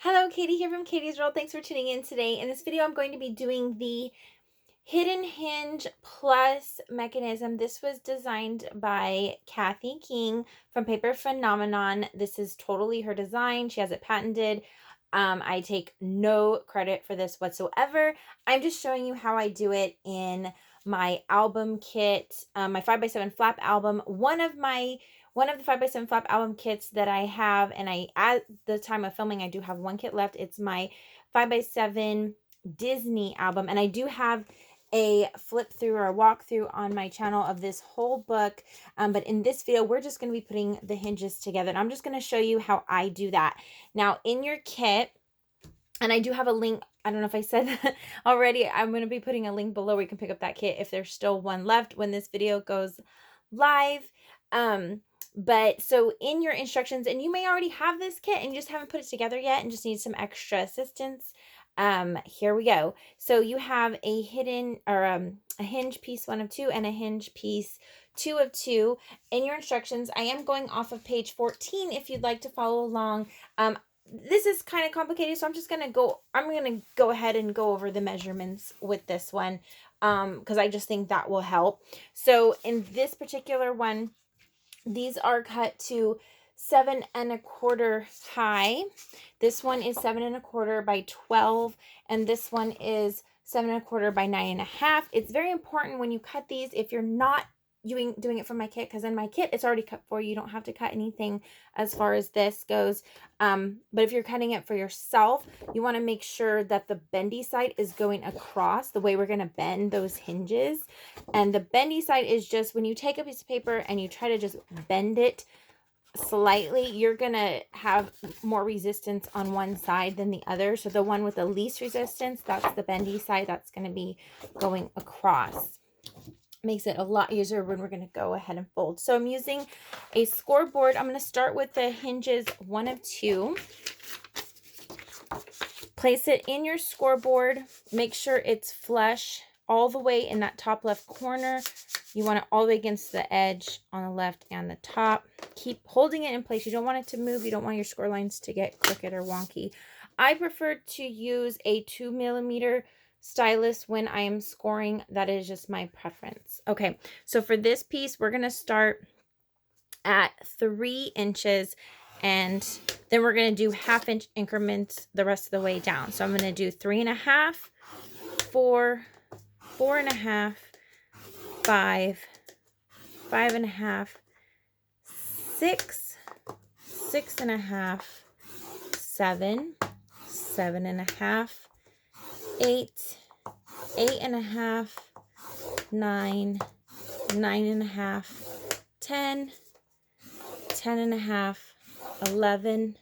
Hello, Katie here from Katie's World. Thanks for tuning in today. In this video, I'm going to be doing the Hidden Hinge Plus mechanism. This was designed by Kathy King from Paper Phenomenon. This is totally her design. She has it patented. I take no credit for this whatsoever. I'm just showing you how I do it in my album kit, my 5x7 flap album. One of the 5x7 flap album kits that I have, and at the time of filming, I do have one kit left. It's my 5x7 Disney album, and I do have a flip through or a walkthrough on my channel of this whole book, but in this video we're just going to be putting the hinges together, and I'm just going to show you how I do that. Now in your kit, and I do have a link, I don't know if I said that already, I'm going to be putting a link below where you can pick up that kit if there's still one left when this video goes live. But so in your instructions, and you may already have this kit and you just haven't put it together yet and just need some extra assistance, here we go. So you have a hidden or a hinge piece 1 of 2 and a hinge piece 2 of 2 in your instructions. I am going off of page 14 if you'd like to follow along. This is kind of complicated, so I'm going to go ahead and go over the measurements with this one, because I just think that will help. So in this particular one, these are cut to 7 1/4 high. This one is 7 1/4 by 12, and this one is 7 1/4 by 9 1/2. It's very important when you cut these, if you're not doing it from my kit, because in my kit it's already cut for you. You don't have to cut anything as far as this goes. But if you're cutting it for yourself, you want to make sure that the bendy side is going across the way we're going to bend those hinges. And the bendy side is just when you take a piece of paper and you try to just bend it slightly, you're going to have more resistance on one side than the other. So the one with the least resistance, that's the bendy side, that's going to be going across. Makes it a lot easier when we're going to go ahead and fold. So I'm using a scoreboard. I'm going to start with the hinges 1 of 2. Place it in your scoreboard. Make sure it's flush all the way in that top left corner. You want it all the way against the edge on the left and the top. Keep holding it in place. You don't want it to move. You don't want your score lines to get crooked or wonky. I prefer to use a 2mm stylus when I am scoring. That is just my preference. Okay, so for this piece, we're going to start at 3 inches, and then we're going to do 1/2 inch increments the rest of the way down. So I'm going to do 3 1/2, 4, 4 1/2, 5, 5 1/2, 6, 6 1/2, 7, 7 1/2, 8, 8 1/2, 9, 9 1/2, 10, 10 1/2, 11,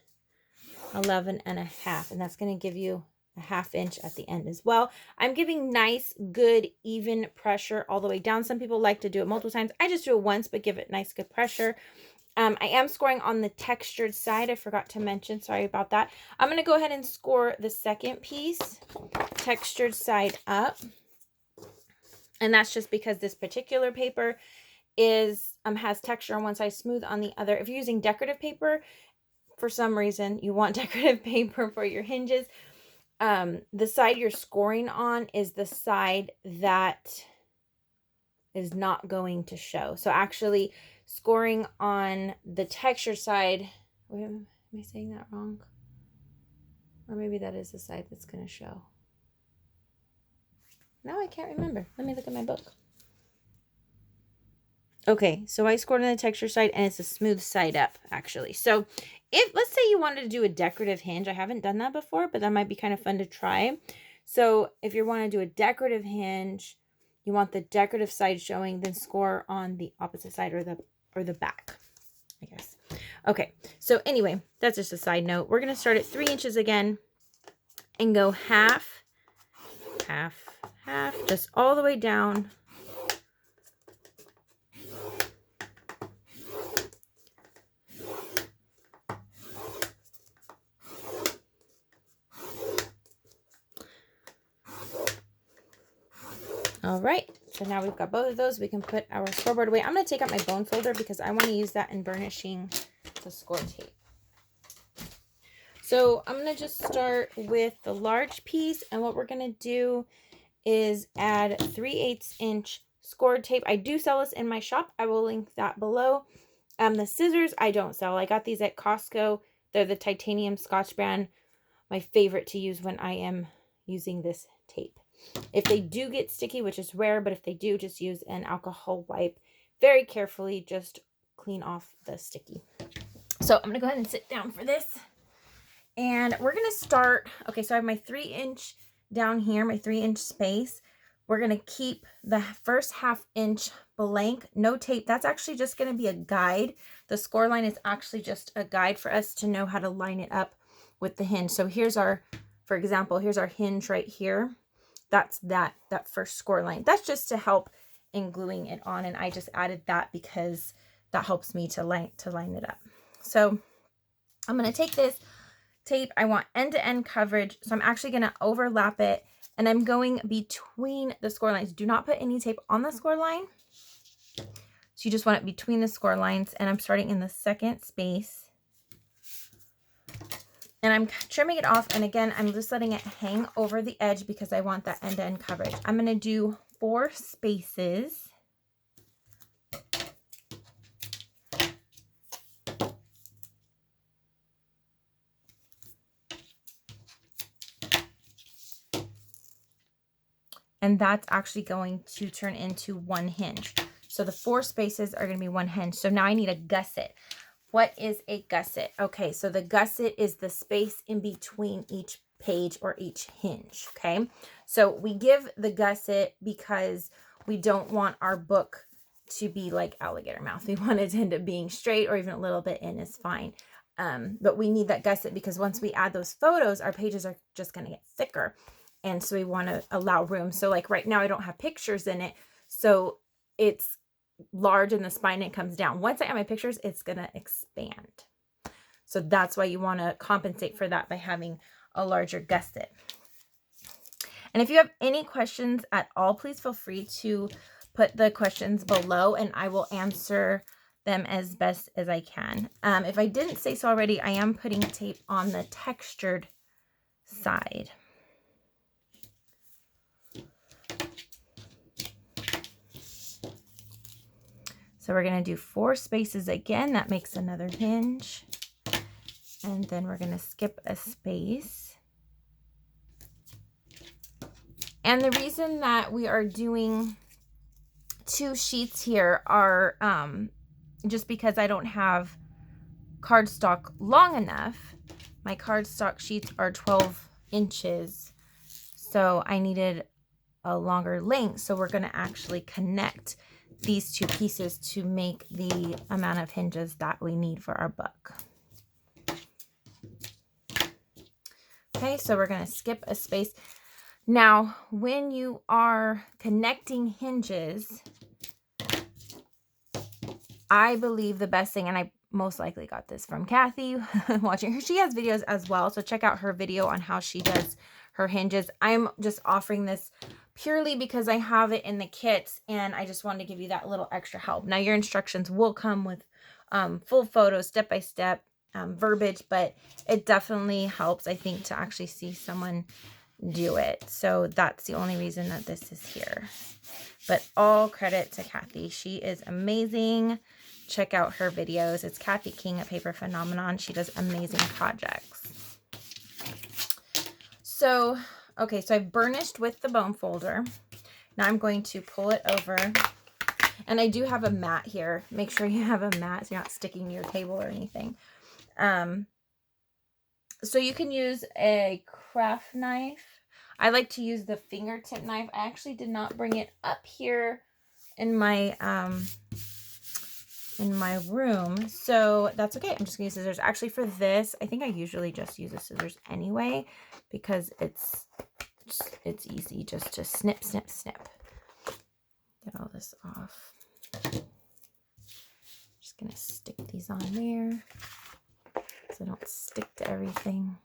11 1/2. And that's going to give you a 1/2 inch at the end as well. I'm giving nice, good, even pressure all the way down. Some people like to do it multiple times. I just do it once, but give it nice, good pressure. I am scoring on the textured side. I forgot to mention. Sorry about that. I'm going to go ahead and score the second piece, textured side up. And that's just because this particular paper has texture on one side, smooth on the other. If you're using decorative paper, for some reason you want decorative paper for your hinges, the side you're scoring on is the side that is not going to show. So actually scoring on the texture side, wait, am I saying that wrong? Or maybe that is the side that's going to show. Now I can't remember. Let me look at my book. Okay, so I scored on the texture side, and it's a smooth side up, actually. So if, let's say you wanted to do a decorative hinge. I haven't done that before, but that might be kind of fun to try. So if you want to do a decorative hinge, you want the decorative side showing, then score on the opposite side, or the back, I guess. Okay, so anyway, that's just a side note. We're going to start at 3 inches again and go 1/2, 1/2, 1/2, just all the way down. All right, so now we've got both of those. We can put our scoreboard away. I'm going to take out my bone folder because I want to use that in burnishing the score tape. So I'm going to just start with the large piece, and what we're going to do is add 3/8 inch score tape. I do sell this in my shop. I will link that below. The scissors I don't sell. I got these at Costco. They're the titanium Scotch brand. My favorite to use when I am using this tape. If they do get sticky, which is rare, but if they do, just use an alcohol wipe. Very carefully, just clean off the sticky. So I'm going to go ahead and sit down for this. And we're going to start, okay, so I have my 3-inch down here, my 3-inch space. We're going to keep the first 1/2 inch blank, no tape. That's actually just going to be a guide. The score line is actually just a guide for us to know how to line it up with the hinge. So here's our, for example, here's our hinge right here. That's that first score line. That's just to help in gluing it on. And I just added that because that helps me to line it up. So I'm going to take this tape. I want end-to-end coverage. So I'm actually going to overlap it, and I'm going between the score lines. Do not put any tape on the score line. So you just want it between the score lines, and I'm starting in the second space. And I'm trimming it off, and again, I'm just letting it hang over the edge because I want that end-to-end coverage. I'm going to do 4 spaces. And that's actually going to turn into 1 hinge. So the 4 spaces are going to be 1 hinge. So now I need a gusset. What is a gusset? Okay, so the gusset is the space in between each page or each hinge, okay? So we give the gusset because we don't want our book to be like alligator mouth. We want it to end up being straight, or even a little bit in is fine. But we need that gusset because once we add those photos, our pages are just going to get thicker. And so we want to allow room. So like right now I don't have pictures in it, so it's large in the spine and it comes down. Once I add my pictures, it's going to expand. So that's why you want to compensate for that by having a larger gusset. And if you have any questions at all, please feel free to put the questions below and I will answer them as best as I can. If I didn't say so already, I am putting tape on the textured side. So we're going to do 4 spaces again. That makes another hinge. And then we're going to skip a space. And the reason that we are doing 2 sheets here are just because I don't have cardstock long enough. My cardstock sheets are 12 inches. So I needed a longer length. So we're going to actually connect these 2 pieces to make the amount of hinges that we need for our book. Okay, so we're going to skip a space. Now, when you are connecting hinges, I believe the best thing, and I most likely got this from Kathy watching her. She has videos as well, so check out her video on how she does her hinges. I'm just offering this purely because I have it in the kits and I just wanted to give you that little extra help. Now your instructions will come with full photos, step-by-step verbiage, but it definitely helps, I think, to actually see someone do it. So that's the only reason that this is here. But all credit to Kathy. She is amazing. Check out her videos. It's Kathy King at Paper Phenomenon. She does amazing projects. So, okay, so I've burnished with the bone folder. Now I'm going to pull it over. And I do have a mat here. Make sure you have a mat so you're not sticking to your table or anything. So you can use a craft knife. I like to use the fingertip knife. I actually did not bring it up here in my room, so that's okay. I'm just gonna use scissors. Actually, for this, I think I usually just use the scissors anyway because it's easy just to snip, snip, snip. Get all this off. Just gonna stick these on there so they don't stick to everything.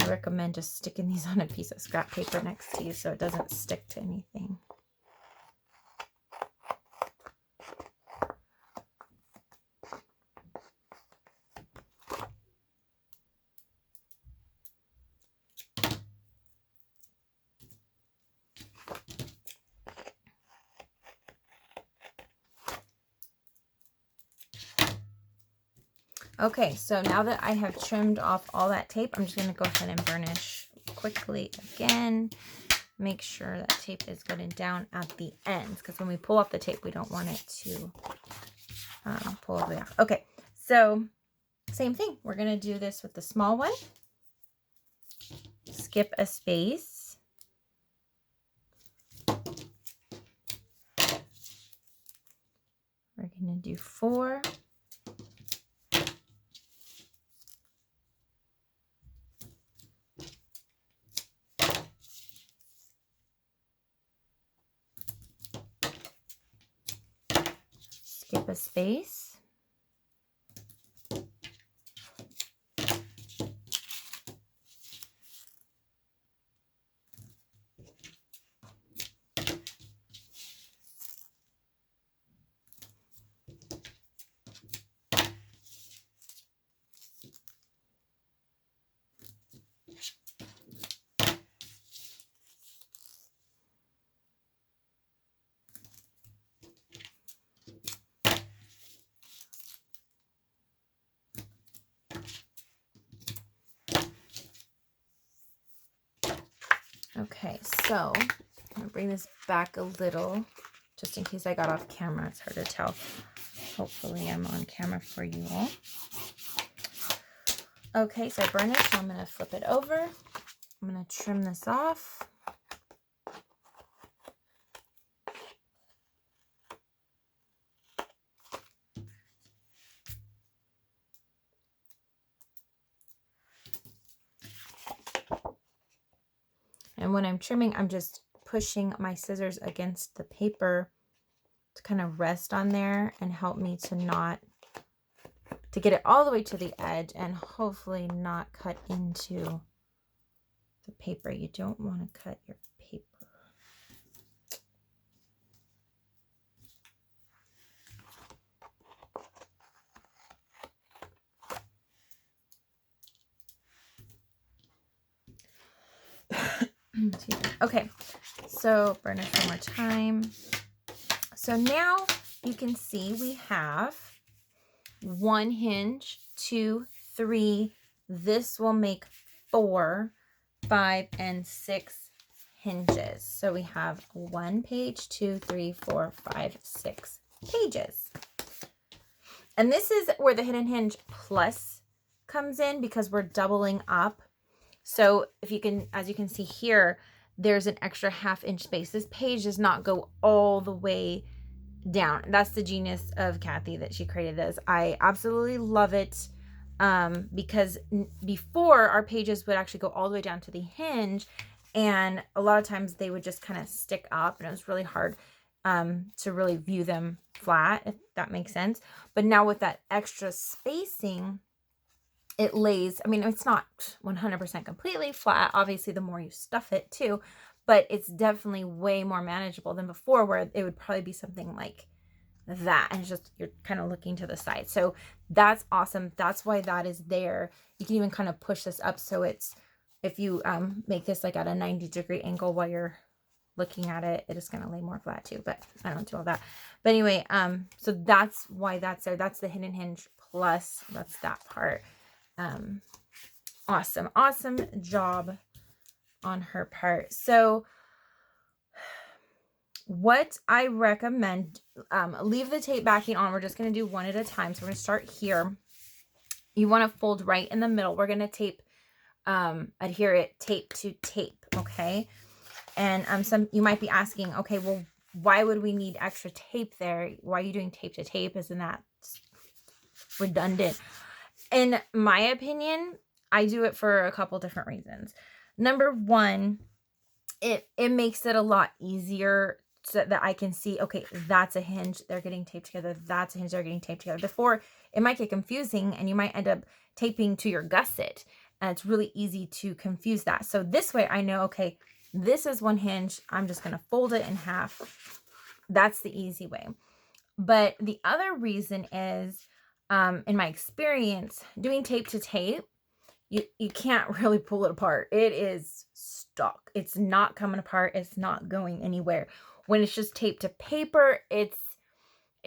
I recommend just sticking these on a piece of scrap paper next to you so it doesn't stick to anything. Okay, so now that I have trimmed off all that tape, I'm just going to go ahead and burnish quickly again. Make sure that tape is good and down at the ends, because when we pull off the tape, we don't want it to pull all the way off. Okay, so same thing. We're going to do this with the small one. Skip a space. We're going to do 4. Skip a space. Okay, so I'm gonna bring this back a little, just in case I got off camera. It's hard to tell. Hopefully I'm on camera for you all. Okay, so I burnished, so I'm gonna flip it over. I'm gonna trim this off. And when I'm trimming, I'm just pushing my scissors against the paper to kind of rest on there and help me to get it all the way to the edge and hopefully not cut into the paper. You don't want to cut your paper. Okay, so burnish one more time. So now you can see we have 1 hinge, 2, 3. This will make 4, 5, and 6 hinges. So we have 1 page, 2, 3, 4, 5, 6 pages. And this is where the hidden hinge plus comes in, because we're doubling up. So if you can, as you can see here, there's an extra 1/2 inch space. This page does not go all the way down. That's the genius of Kathy, that she created this. I absolutely love it, because before, our pages would actually go all the way down to the hinge, and a lot of times they would just kind of stick up, and it was really hard to really view them flat, if that makes sense. But now with that extra spacing, it lays, I mean, it's not 100% completely flat. Obviously, the more you stuff it too, but it's definitely way more manageable than before, where it would probably be something like that. And it's just, you're kind of looking to the side. So that's awesome. That's why that is there. You can even kind of push this up. So it's, if you make this like at a 90-degree angle while you're looking at it, it is going to lay more flat too, but I don't do all that. But anyway, so that's why that's there. That's the hidden hinge plus, that's that part. Awesome job on her part. So what I recommend, leave the tape backing on. We're just going to do one at a time. So we're going to start here. You want to fold right in the middle. We're going to tape, adhere it tape to tape. Okay. And you might be asking, okay, well, why would we need extra tape there? Why are you doing tape to tape? Isn't that redundant? In my opinion, I do it for a couple different reasons. Number one, it makes it a lot easier so that I can see, okay, that's a hinge, they're getting taped together. That's a hinge, they're getting taped together. Before, it might get confusing and you might end up taping to your gusset. And it's really easy to confuse that. So this way I know, okay, this is one hinge. I'm just going to fold it in half. That's the easy way. But the other reason is, in my experience, doing tape to tape, you can't really pull it apart. It is stuck. It's not coming apart. It's not going anywhere. When it's just taped to paper, it's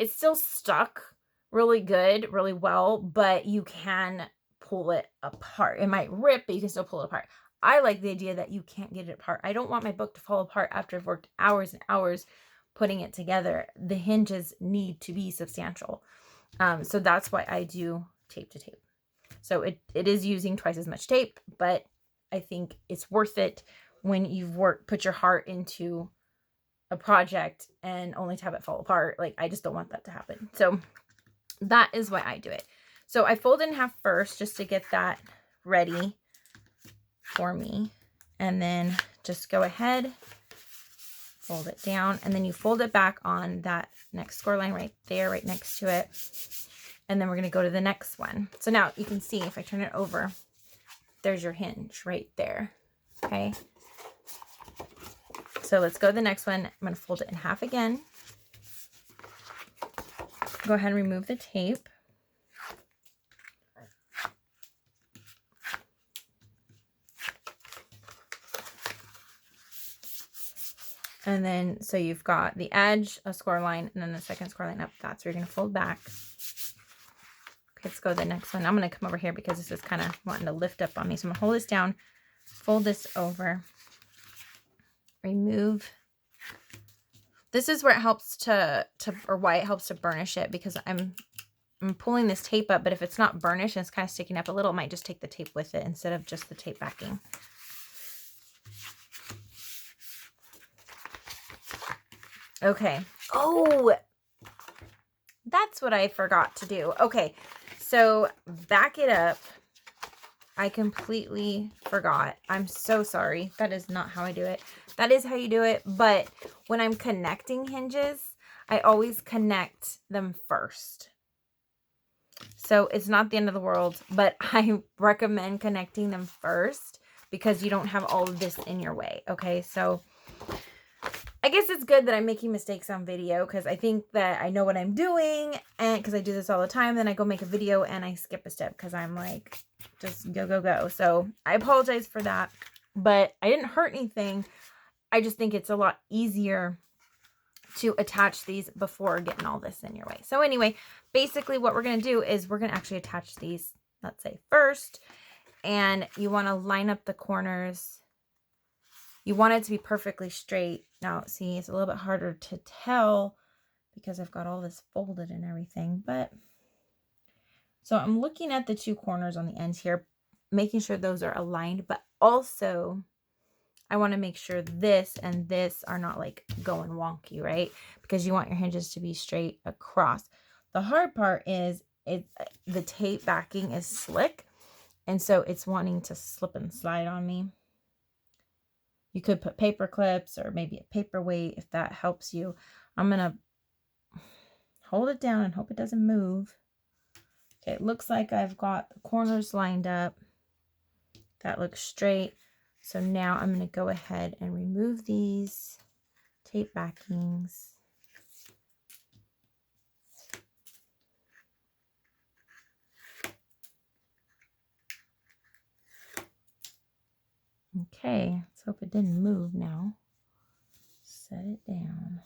still stuck, really good, really well, but you can pull it apart. It might rip, but you can still pull it apart. I like the idea that you can't get it apart. I don't want my book to fall apart after I've worked hours and hours putting it together. The hinges need to be substantial. So that's why I do tape to tape. So it is using twice as much tape, but I think it's worth it when you've put your heart into a project and only to have it fall apart. Like, I just don't want that to happen. So that is why I do it. So I fold in half first just to get that ready for me. And then just go ahead, fold it down, and then you fold it back on that next score line right there, right next to it. And then we're going to go to the next one. So now you can see if I turn it over, there's your hinge right there. Okay. So let's go to the next one. I'm going to fold it in half again. Go ahead and remove the tape. And then, so you've got the edge, a score line, and then the second score line up. That's where you're going to fold back. Okay, let's go to the next one. I'm going to come over here because this is kind of wanting to lift up on me. So I'm going to hold this down, fold this over, remove. This is where it helps or why it helps to burnish it, because I'm pulling this tape up, but if it's not burnished and it's kind of sticking up a little, it might just take the tape with it instead of just the tape backing. Okay. Oh, that's what I forgot to do. Okay. So back it up. I completely forgot. I'm so sorry. That is not how I do it. That is how you do it. But when I'm connecting hinges, I always connect them first. So it's not the end of the world, but I recommend connecting them first because you don't have all of this in your way. Okay. So I guess it's good that I'm making mistakes on video because I think that I know what I'm doing, and because I do this all the time. Then I go make a video and I skip a step because I'm like, just go, go, go. So I apologize for that, but I didn't hurt anything. I just think it's a lot easier to attach these before getting all this in your way. So anyway, basically what we're going to do is we're going to actually attach these, let's say first, and you want to line up the corners. You want it to be perfectly straight. Now, see, it's a little bit harder to tell because I've got all this folded and everything, but so I'm looking at the two corners on the ends here, making sure those are aligned, but also I want to make sure this and this are not like going wonky, right? Because you want your hinges to be straight across. The hard part is the tape backing is slick, and so it's wanting to slip and slide on me. You could put paper clips or maybe a paperweight if that helps you. I'm going to hold it down and hope it doesn't move. Okay, it looks like I've got the corners lined up. That looks straight. So now I'm going to go ahead and remove these tape backings. Okay, let's hope it didn't move now. Set it down.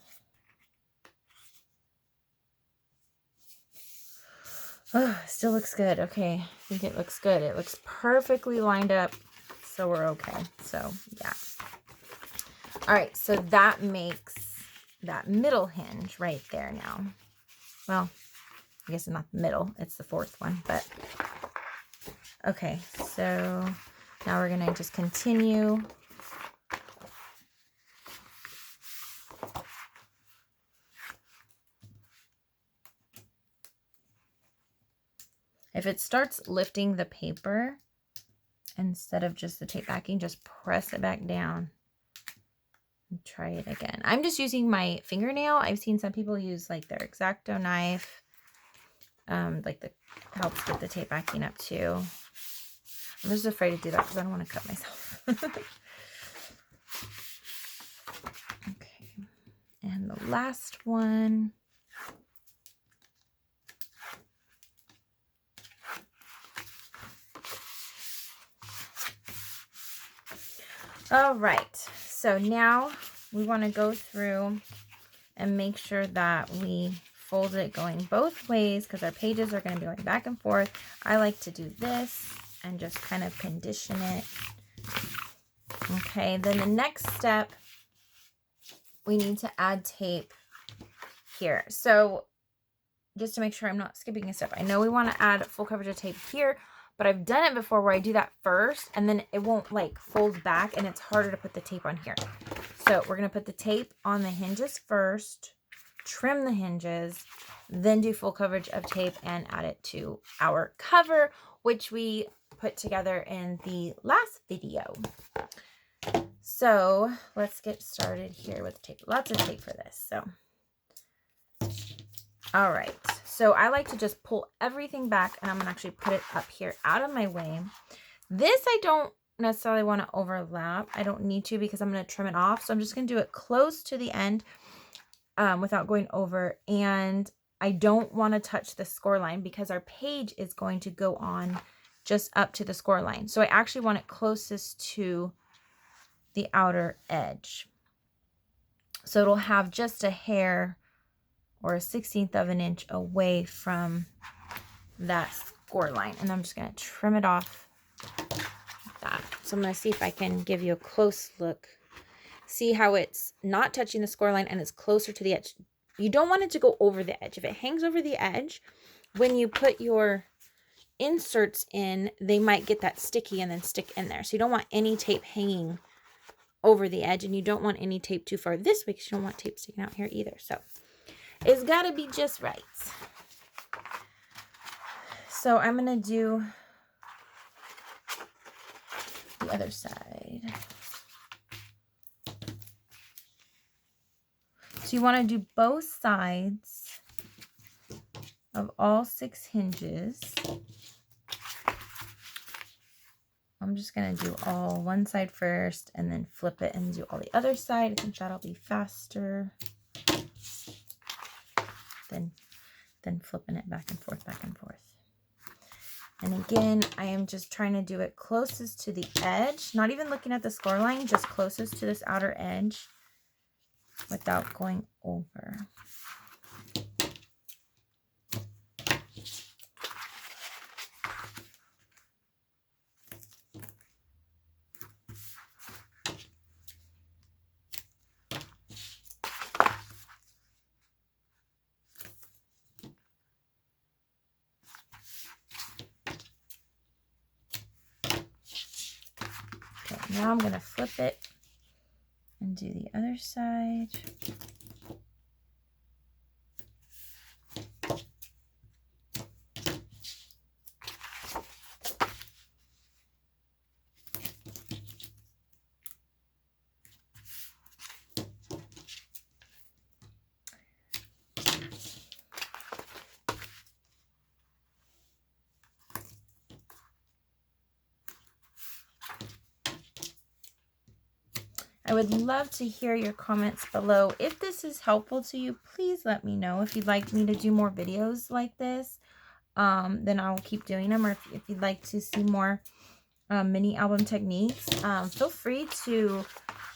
Oh, still looks good. Okay, I think it looks good. It looks perfectly lined up, so we're okay. So, yeah. All right, so that makes that middle hinge right there now. Well, I guess it's not the middle. It's the fourth one, but okay. So now we're going to just continue. If it starts lifting the paper instead of just the tape backing, just press it back down and try it again. I'm just using my fingernail. I've seen some people use like their X-Acto knife, like the helps get the tape backing up too. I'm just afraid to do that because I don't want to cut myself. Okay, and the last one. All right, so now we want to go through and make sure that we fold it going both ways because our pages are going to be going back and forth. I like to do this and just kind of condition it. Okay, then the next step, we need to add tape here. So just to make sure I'm not skipping a step, I know we want to add full coverage of tape here, but I've done it before where I do that first and then it won't like fold back and it's harder to put the tape on here. So we're going to put the tape on the hinges first, trim the hinges, then do full coverage of tape and add it to our cover, which we put together in the last video. So let's get started here with tape. Lots of tape for this. So, all right. So I like to just pull everything back and I'm going to actually put it up here out of my way. This I don't necessarily want to overlap. I don't need to because I'm going to trim it off. So I'm just going to do it close to the end without going over. And I don't want to touch the score line because our page is going to go on just up to the score line. So I actually want it closest to the outer edge. So it'll have just a hair or a 1/16 of an inch away from that score line. And I'm just going to trim it off like that. So I'm going to see if I can give you a close look. See how it's not touching the score line and it's closer to the edge. You don't want it to go over the edge. If it hangs over the edge, when you put your inserts in, they might get that sticky and then stick in there. So you don't want any tape hanging over the edge, and you don't want any tape too far this way because you don't want tape sticking out here either. So it's got to be just right. So I'm going to do the other side. So you want to do both sides of all 6 hinges. I'm just going to do all one side first and then flip it and do all the other side. I think that'll be faster than flipping it back and forth, back and forth. And again, I am just trying to do it closest to the edge, not even looking at the score line, just closest to this outer edge without going over. Now I'm going to flip it and do the other side. I would love to hear your comments below. If this is helpful to you, please let me know. If you'd like me to do more videos like this, then I'll keep doing them. Or if you'd like to see more mini album techniques, feel free to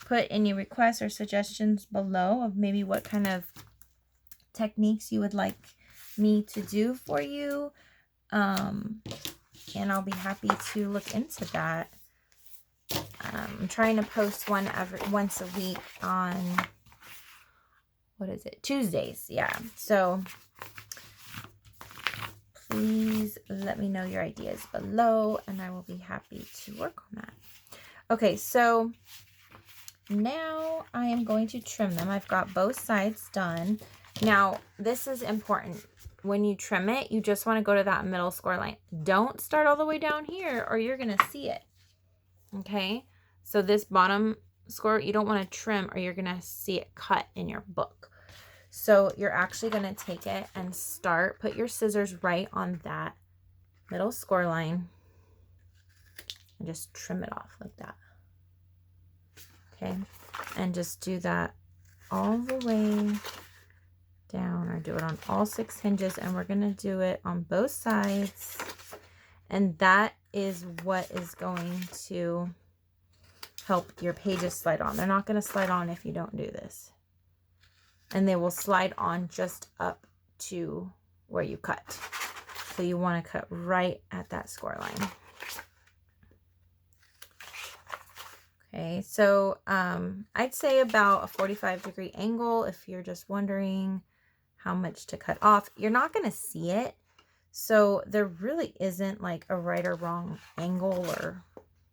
put any requests or suggestions below of maybe what kind of techniques you would like me to do for you. And I'll be happy to look into that. I'm trying to post one once a week on, what is it, Tuesdays. Yeah, so please let me know your ideas below and I will be happy to work on that. Okay, so now I am going to trim them. I've got both sides done. Now this is important. When you trim it, you just want to go to that middle score line. Don't start all the way down here or you're going to see it. Okay, so this bottom score, you don't want to trim or you're going to see it cut in your book. So you're actually going to take it and put your scissors right on that middle score line and just trim it off like that. Okay, and just do that all the way down, or do it on all 6 hinges, and we're going to do it on both sides. And that is what is going to help your pages slide on. They're not going to slide on if you don't do this. And they will slide on just up to where you cut. So you want to cut right at that score line. Okay, so I'd say about a 45-degree angle if you're just wondering how much to cut off. You're not going to see it, so there really isn't like a right or wrong angle or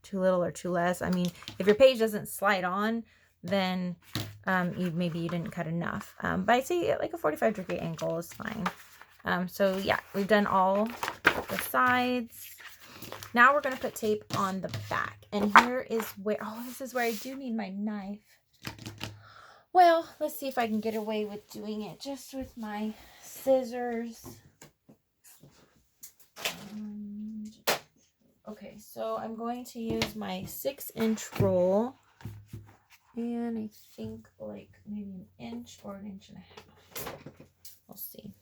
too little or too less. I mean, if your page doesn't slide on, then maybe you didn't cut enough. But I'd say like a 45-degree angle is fine. So yeah, we've done all the sides. Now we're going to put tape on the back. And here is where, oh, this is where I do need my knife. Well, let's see if I can get away with doing it just with my scissors. Okay, so I'm going to use my 6-inch roll. And I think like maybe an inch or an inch and a half. We'll see.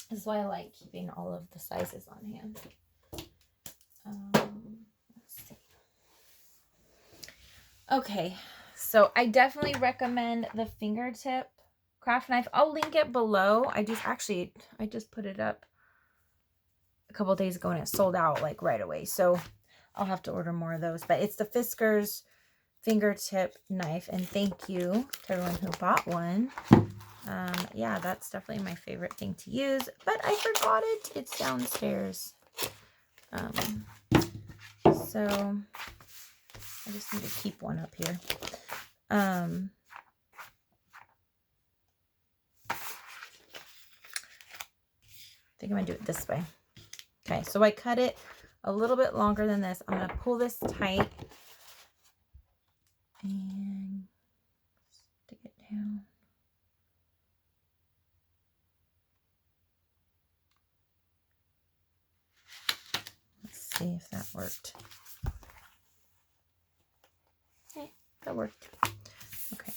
This is why I like keeping all of the sizes on hand. Let's see. Okay, so I definitely recommend the Fingertip craft knife. I'll link it below. I just put it up a couple days ago and it sold out like right away. So I'll have to order more of those. But it's the Fiskars Fingertip knife, and thank you to everyone who bought one. Yeah, that's definitely my favorite thing to use, but I forgot it. It's downstairs. So I just need to keep one up here. I think I'm gonna do it this way. Okay, so I cut it a little bit longer than this. I'm gonna pull this tight and stick it down. Let's see if that worked. Okay, that worked. Okay.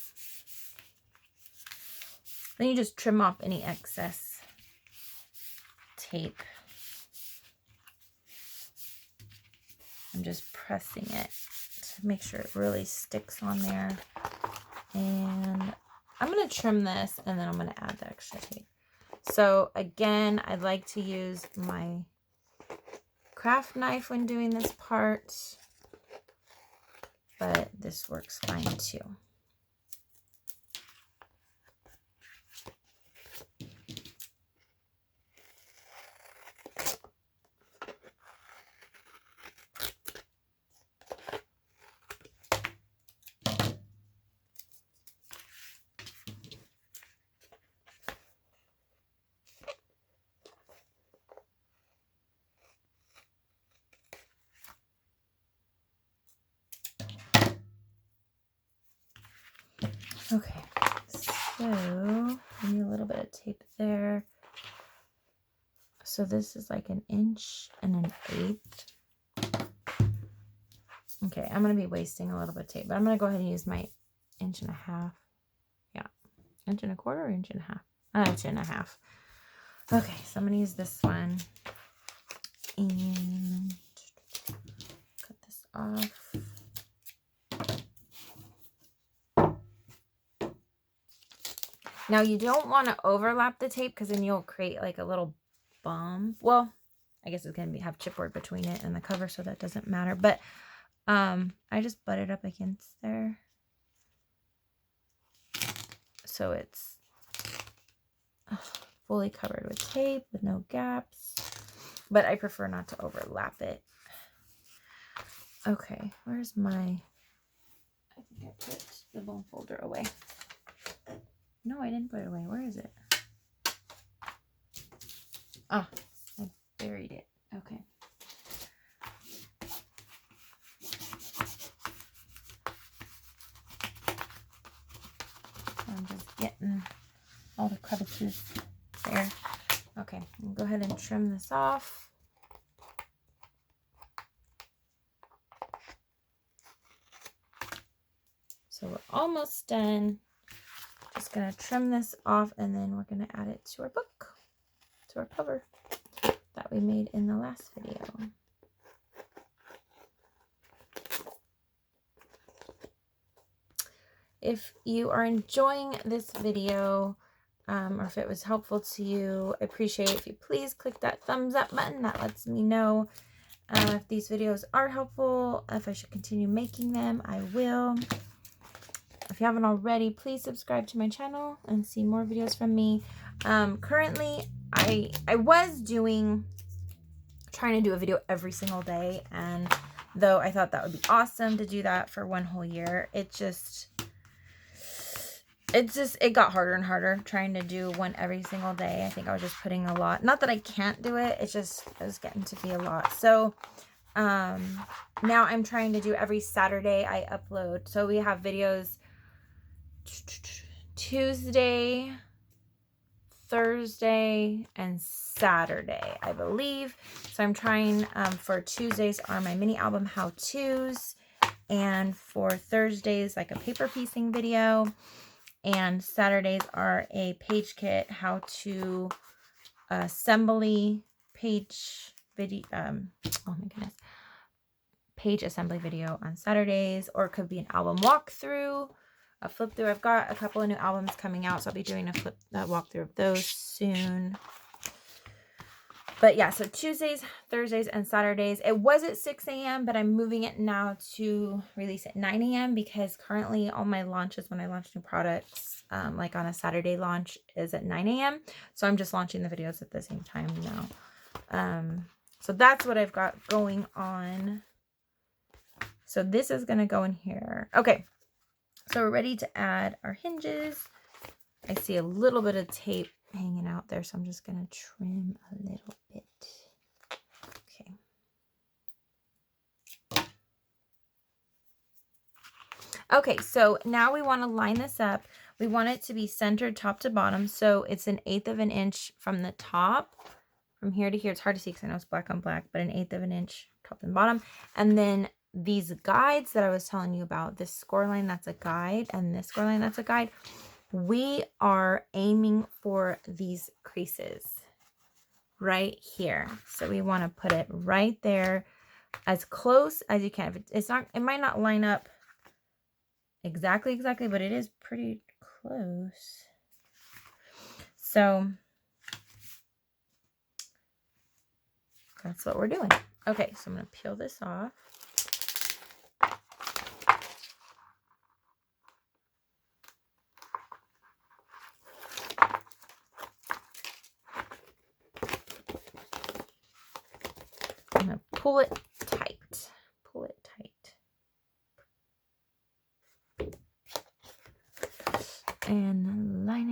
Then you just trim off any excess tape. I'm just pressing it to make sure it really sticks on there. And I'm going to trim this and then I'm going to add the extra tape. So again, I'd like to use my craft knife when doing this part, but this works fine too. Okay, so I need a little bit of tape there. So this is like 1 1/8 inches. Okay, I'm going to be wasting a little bit of tape, but I'm going to go ahead and use my 1.5 inches. Yeah, 1.25 inches or 1.5 inches? 1.5 inches. Okay, so I'm going to use this one and cut this off. Now you don't want to overlap the tape because then you'll create like a little bump. Well, I guess it's going to have chipboard between it and the cover, so that doesn't matter. But I just butt it up against there. So it's fully covered with tape with no gaps. But I prefer not to overlap it. Okay, where's my... I think I put the bone folder away. No, I didn't put it away. Where is it? Ah, I buried it. Okay. I'm just getting all the crevices there. Okay, I'll go ahead and trim this off. So we're almost done. Just gonna trim this off and then we're gonna add it to our book, to our cover that we made in the last video. If you are enjoying this video, or if it was helpful to you. I appreciate it if you please click that thumbs up button. That lets me know if these videos are helpful. If I should continue making them, I will. If you haven't already, please subscribe to my channel and see more videos from me. Currently, I was trying to do a video every single day, and though I thought that would be awesome to do that for one whole year, it got harder and harder trying to do one every single day. I think I was just putting a lot, not that I can't do it, it was getting to be a lot. So now I'm trying to do every Saturday I upload. So we have videos Tuesday, Thursday, and Saturday, I believe. So I'm trying, for Tuesdays are my mini album how-tos, and for Thursdays like a paper piecing video, and Saturdays are a page kit how to assembly page video, oh my goodness, page assembly video on Saturdays, or it could be an album walkthrough, a flip through. I've got a couple of new albums coming out, so I'll be doing a walkthrough of those soon. But yeah, so Tuesdays, Thursdays, and Saturdays. It was at 6 a.m., but I'm moving it now to release at 9 a.m. because currently all my launches, when I launch new products, like on a Saturday launch, is at 9 a.m. So I'm just launching the videos at the same time now. So that's what I've got going on. So this is going to go in here. Okay, so we're ready to add our hinges. I see a little bit of tape hanging out there, so I'm just going to trim a little bit. Okay, so now we want to line this up. We want it to be centered top to bottom, so it's 1/8 of an inch from the top, from here to here. It's hard to see because I know it's black on black, but 1/8 of an inch top and bottom. And then these guides that I was telling you about, this score line, that's a guide, and this score line, that's a guide. We are aiming for these creases right here. So we want to put it right there, as close as you can. If it's not, it might not line up exactly, but it is pretty close. So that's what we're doing. Okay, so I'm going to peel this off. I'm going to pull it tight. Pull it tight. And line